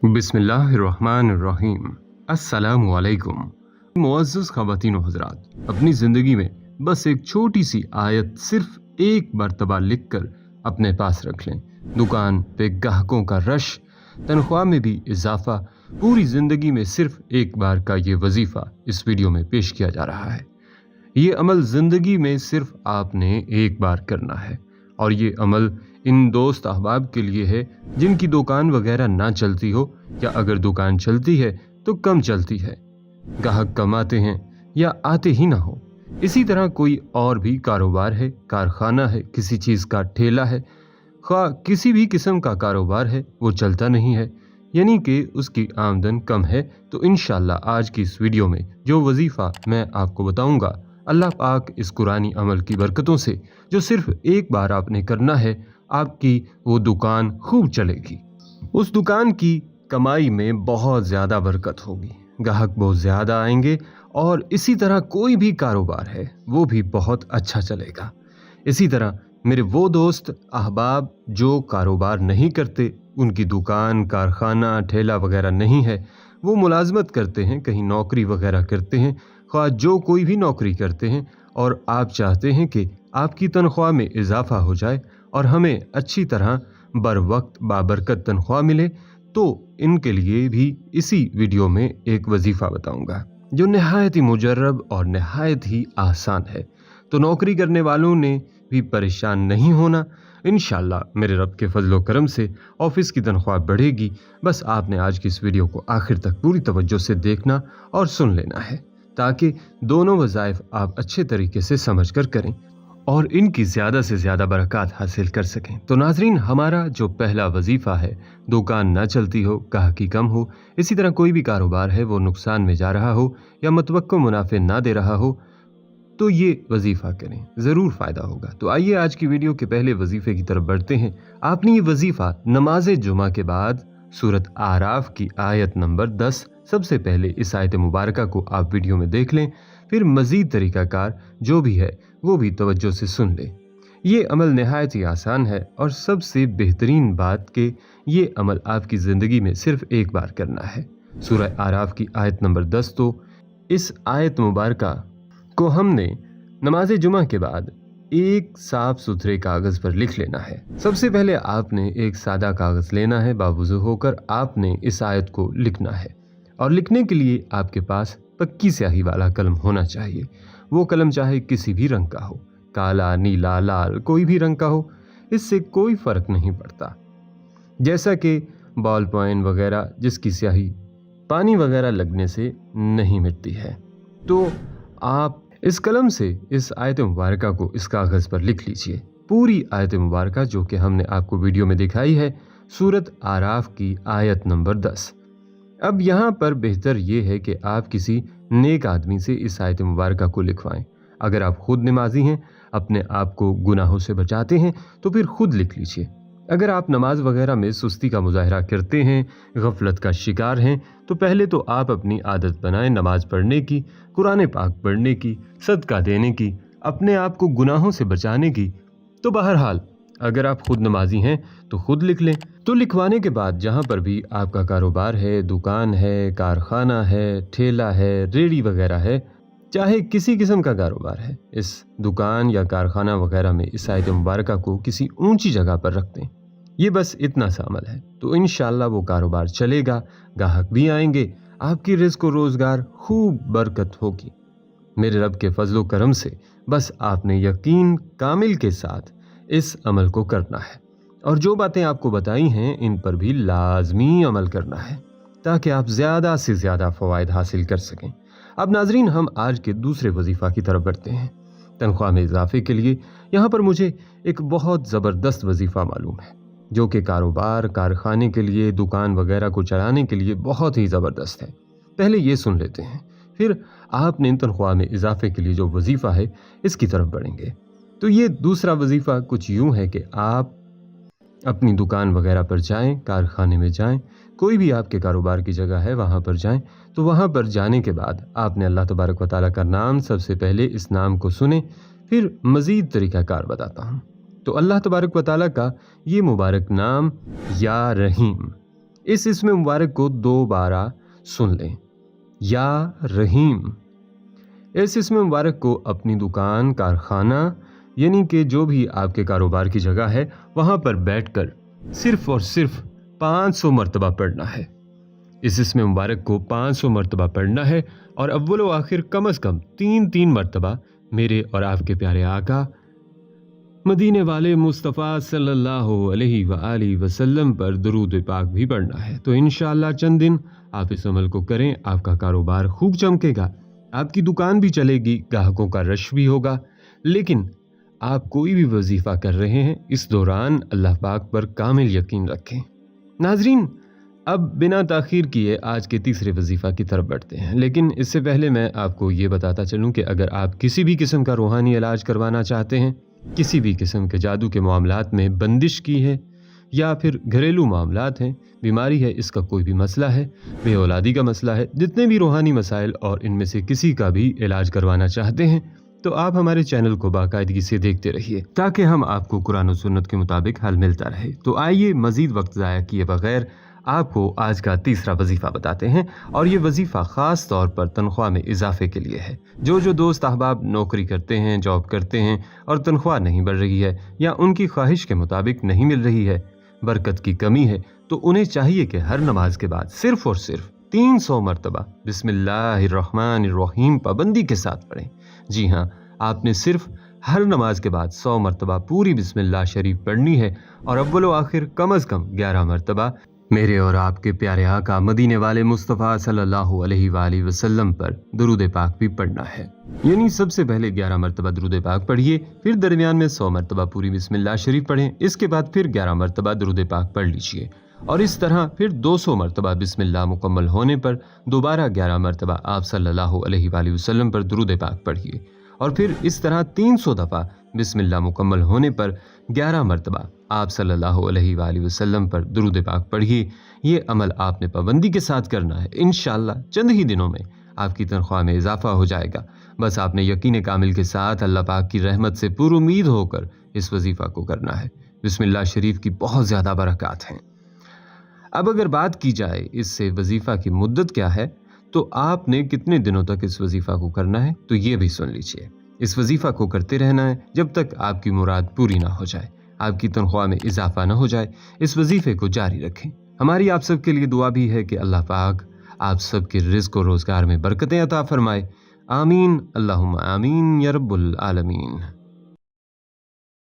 बिस्मिल्लाहिर्रहमानिर्रहीम। अस्सलामु अलैकुम। मुअज़्ज़ज़ ख़वातीन व हज़रात, अपनी ज़िंदगी में बस एक छोटी सी आयत सिर्फ एक मरतबा लिख कर अपने पास रख लें। दुकान पे ग्राहकों का रश, तनख्वाह में भी इजाफा, पूरी ज़िंदगी में सिर्फ एक बार का ये वजीफ़ा इस वीडियो में पेश किया जा रहा है। ये अमल ज़िंदगी में सिर्फ आपने एक बार करना है, और ये अमल इन दोस्त अहबाब के लिए है जिनकी दुकान वगैरह ना चलती हो, या अगर दुकान चलती है तो कम चलती है, ग्राहक कम आते हैं या आते ही ना हो। इसी तरह कोई और भी कारोबार है, कारखाना है, किसी चीज़ का ठेला है, खा किसी भी किस्म का कारोबार है, वो चलता नहीं है, यानी कि उसकी आमदन कम है, तो इंशाअल्लाह आज की इस वीडियो में जो वजीफ़ा मैं आपको बताऊंगा, अल्लाह पाक इस कुरानी अमल की बरकतों से, जो सिर्फ एक बार आपने करना है, आपकी वो दुकान खूब चलेगी। उस दुकान की कमाई में बहुत ज़्यादा बरकत होगी, ग्राहक बहुत ज़्यादा आएंगे, और इसी तरह कोई भी कारोबार है वो भी बहुत अच्छा चलेगा। इसी तरह मेरे वो दोस्त अहबाब जो कारोबार नहीं करते, उनकी दुकान, कारखाना, ठेला वगैरह नहीं है, वो मुलाजमत करते हैं, कहीं नौकरी वगैरह करते हैं, ख्वाह जो कोई भी नौकरी करते हैं, और आप चाहते हैं कि आपकी तनख्वाह में इजाफा हो जाए और हमें अच्छी तरह बर वक्त बाबरकत तनख्वाह मिले, तो इनके लिए भी इसी वीडियो में एक वजीफ़ा बताऊंगा जो नहायत ही मुजर्रब और नहायत ही आसान है। तो नौकरी करने वालों ने भी परेशान नहीं होना। इंशाअल्लाह मेरे रब के फजलो करम से ऑफिस की तनख्वाह बढ़ेगी। बस आपने आज की इस वीडियो को आखिर तक पूरी तवज्जो से देखना और सुन लेना है, ताकि दोनों वज़ाइफ आप अच्छे तरीके से समझ कर करें और इनकी ज़्यादा से ज़्यादा बरक़ात हासिल कर सकें। तो नाज़रीन, हमारा जो पहला वजीफ़ा है, दुकान ना चलती हो, गाहकी कम हो, इसी तरह कोई भी कारोबार है वो नुकसान में जा रहा हो या मुतवक्को मुनाफे ना दे रहा हो, तो ये वजीफ़ा करें, ज़रूर फ़ायदा होगा। तो आइए आज की वीडियो के पहले वजीफ़े की तरफ बढ़ते हैं। आपने ये वजीफ़ा नमाज जुमा के बाद सूरत आराफ की आयत नंबर 10, सबसे पहले इस आयत मुबारका को आप वीडियो में देख लें, फिर मज़ीद तरीक़ाकार जो भी है वो भी तवज्जो से सुन लें। ये अमल नहायत ही आसान है, और सबसे बेहतरीन बात कि ये अमल आपकी ज़िंदगी में सिर्फ एक बार करना है। सूरह आराफ की आयत नंबर 10, तो इस आयत मुबारका को हमने नमाज जुमा के बाद एक साफ सुथरे कागज़ पर लिख लेना है। सबसे पहले आपने एक सादा कागज़ लेना है, बावुज़ू होकर आपने इस आयत को लिखना है, और लिखने के लिए आपके पास पक्की स्याही वाला कलम होना चाहिए। वो कलम चाहे किसी भी रंग का हो, काला, नीला, लाल, कोई भी रंग का हो, इससे कोई फ़र्क नहीं पड़ता। जैसा कि बॉल पॉइंट वगैरह जिसकी स्याही पानी वगैरह लगने से नहीं मिटती है, तो आप इस कलम से इस आयत मुबारका को इस कागज़ पर लिख लीजिए। पूरी आयत मुबारका जो कि हमने आपको वीडियो में दिखाई है, सूरत आराफ की आयत नंबर 10। अब यहाँ पर बेहतर ये है कि आप किसी नेक आदमी से इस आयत मुबारका को लिखवाएं। अगर आप खुद नमाजी हैं, अपने आप को गुनाहों से बचाते हैं, तो फिर खुद लिख लीजिए। अगर आप नमाज वगैरह में सुस्ती का मुजाहरा करते हैं, गफलत का शिकार हैं, तो पहले तो आप अपनी आदत बनाएं नमाज पढ़ने की, कुरान पाक पढ़ने की, सदका देने की, अपने आप को गुनाहों से बचाने की। तो बहरहाल अगर आप खुद नमाजी हैं तो खुद लिख लें। तो लिखवाने के बाद जहाँ पर भी आपका कारोबार है, दुकान है, कारखाना है, ठेला है, रेड़ी वगैरह है, चाहे किसी किस्म का कारोबार है, इस दुकान या कारखाना वगैरह में इस आयत मुबारका को किसी ऊंची जगह पर रख दें। ये बस इतना सा अमल है, तो इंशाअल्लाह वो कारोबार चलेगा, ग्राहक भी आएंगे, आपकी रिज़्क़ और रोज़गार खूब बरकत होगी मेरे रब के फजलो करम से। बस आपने यकीन कामिल के साथ इस अमल को करना है, और जो बातें आपको बताई हैं इन पर भी लाजमी अमल करना है, ताकि आप ज़्यादा से ज़्यादा फ़वाइद हासिल कर सकें। अब नाजरीन, हम आज के दूसरे वजीफ़ा की तरफ बढ़ते हैं। तनख्वाह में इजाफे के लिए यहाँ पर मुझे एक बहुत ज़बरदस्त वजीफ़ा मालूम है, जो कि कारोबार, कारखाने के लिए, दुकान वगैरह को चलाने के लिए बहुत ही ज़बरदस्त है। पहले ये सुन लेते हैं, फिर आपने तनख्वाह में इजाफे के लिए जो वजीफ़ा है इसकी तरफ बढ़ेंगे। तो ये दूसरा वजीफ़ा कुछ यूँ है कि आप अपनी दुकान वगैरह पर जाएं, कारखाने में जाएं, कोई भी आपके कारोबार की जगह है वहाँ पर जाएं। तो वहाँ पर जाने के बाद आपने अल्लाह तबारक व तआला का नाम, सबसे पहले इस नाम को सुने, फिर मज़ीद तरीक़ाकार बताता हूँ। तो अल्लाह तबारक व तआला का ये मुबारक नाम या रहीम, इस इस्म मुबारक को 2 बार सुन लें, या रहीम। इस इस्म मुबारक को अपनी दुकान, कारखाना, यानी कि जो भी आपके कारोबार की जगह है वहाँ पर बैठकर सिर्फ और सिर्फ 500 मरतबा पढ़ना है। इस इस्म मुबारक को 500 मरतबा पढ़ना है और अव्वल व आखिर कम अज़ कम 3 मरतबा मेरे और आपके प्यारे आका मदीने वाले मुस्तफ़ा सल्लल्लाहु अलैहि वसल्लम पर दुरूद पाक भी पढ़ना है। तो इंशाअल्लाह चंद दिन आप इस अमल को करें, आपका कारोबार खूब चमकेगा, आपकी दुकान भी चलेगी, ग्राहकों का रश भी होगा। लेकिन आप कोई भी वजीफ़ा कर रहे हैं, इस दौरान अल्लाह पाक पर कामिल यकीन रखें। नाजरीन, अब बिना ताख़ीर किए आज के तीसरे वजीफ़ा की तरफ बढ़ते हैं। लेकिन इससे पहले मैं आपको ये बताता चलूँ कि अगर आप किसी भी किस्म का रूहानी इलाज करवाना चाहते हैं, किसी भी किस्म के जादू के मामलात में बंदिश की है, या फिर घरेलू मामलात हैं, बीमारी है, इसका कोई भी मसला है, बे औलादी का मसला है, जितने भी रूहानी मसाइल और इनमें से किसी का भी इलाज करवाना चाहते हैं, तो आप हमारे चैनल को बाकायदगी से देखते रहिए ताकि हम आपको कुरान और सुन्नत के मुताबिक हल मिलता रहे। तो आइए मज़ीद वक्त ज़ाया किए बगैर आपको आज का तीसरा वजीफ़ा बताते हैं, और ये वजीफ़ा ख़ास तौर पर तनख्वाह में इजाफे के लिए है। जो दोस्त अहबाब नौकरी करते हैं, जॉब करते हैं और तनख्वाह नहीं बढ़ रही है या उनकी ख्वाहिश के मुताबिक नहीं मिल रही है, बरकत की कमी है, तो उन्हें चाहिए कि हर नमाज के बाद सिर्फ और सिर्फ 300 मरतबा बिस्मिल्लाहिर्रहमानिर्रहीम पाबंदी के साथ पढ़ें। जी हाँ, आपने सिर्फ हर नमाज के बाद 100 मरतबा पूरी बिस्मिल्लाह शरीफ पढ़नी है और अव्वल व आखिर कम अज़ कम 11 मरतबा मेरे और आपके प्यारे आका मदीने वाले मुस्तफ़ा सल्लल्लाहु अलैहि वसल्लम पर दुरूद पाक भी पढ़ना है। यानी सबसे पहले 11 मरतबा दुरूद पाक पढ़िए, फिर दरमियान में 100 मरतबा पूरी बिस्मिल्लाह शरीफ पढ़ें, इसके बाद फिर 11 मरतबा दुरूद पाक पढ़ लीजिए, और इस तरह फिर 200 मरतबा बिस्मिल्लाह मुकम्मल होने पर दोबारा 11 मरतबा आप सल्लल्लाहु अलैहि वसल्लम पर दुरूद पाक पढ़िए, और फिर इस तरह 300 दफ़ा बिस्मिल्लाह मुकम्मल होने पर 11 मरतबा आप सल्लल्लाहु अलैहि वसल्लम पर दुरूद पाक पढ़िए। ये अमल आपने पाबंदी के साथ करना है। इंशाअल्लाह चंद ही दिनों में आपकी तनख्वाह में इजाफा हो जाएगा। बस आपने यकीन कामिल के साथ अल्लाह पाक की रहमत से पुरुमीद होकर इस वजीफ़ा को करना है। बिस्मिल्लाह शरीफ की बहुत ज़्यादा बरक़ात हैं। अब अगर बात की जाए इससे वजीफ़ा की मुद्दत क्या है, तो आपने कितने दिनों तक इस वजीफ़ा को करना है, तो ये भी सुन लीजिए। इस वजीफ़ा को करते रहना है जब तक आपकी मुराद पूरी ना हो जाए, आपकी तनख्वाह में इजाफा ना हो जाए। इस वजीफ़े को जारी रखें। हमारी आप सब के लिए दुआ भी है कि अल्लाह पाक आप सब के रिज़्क़ और रोज़गार में बरकतें अता फरमाए। आमीन, अल्लाहुम्मा आमीन या रब्बुल आलमीन।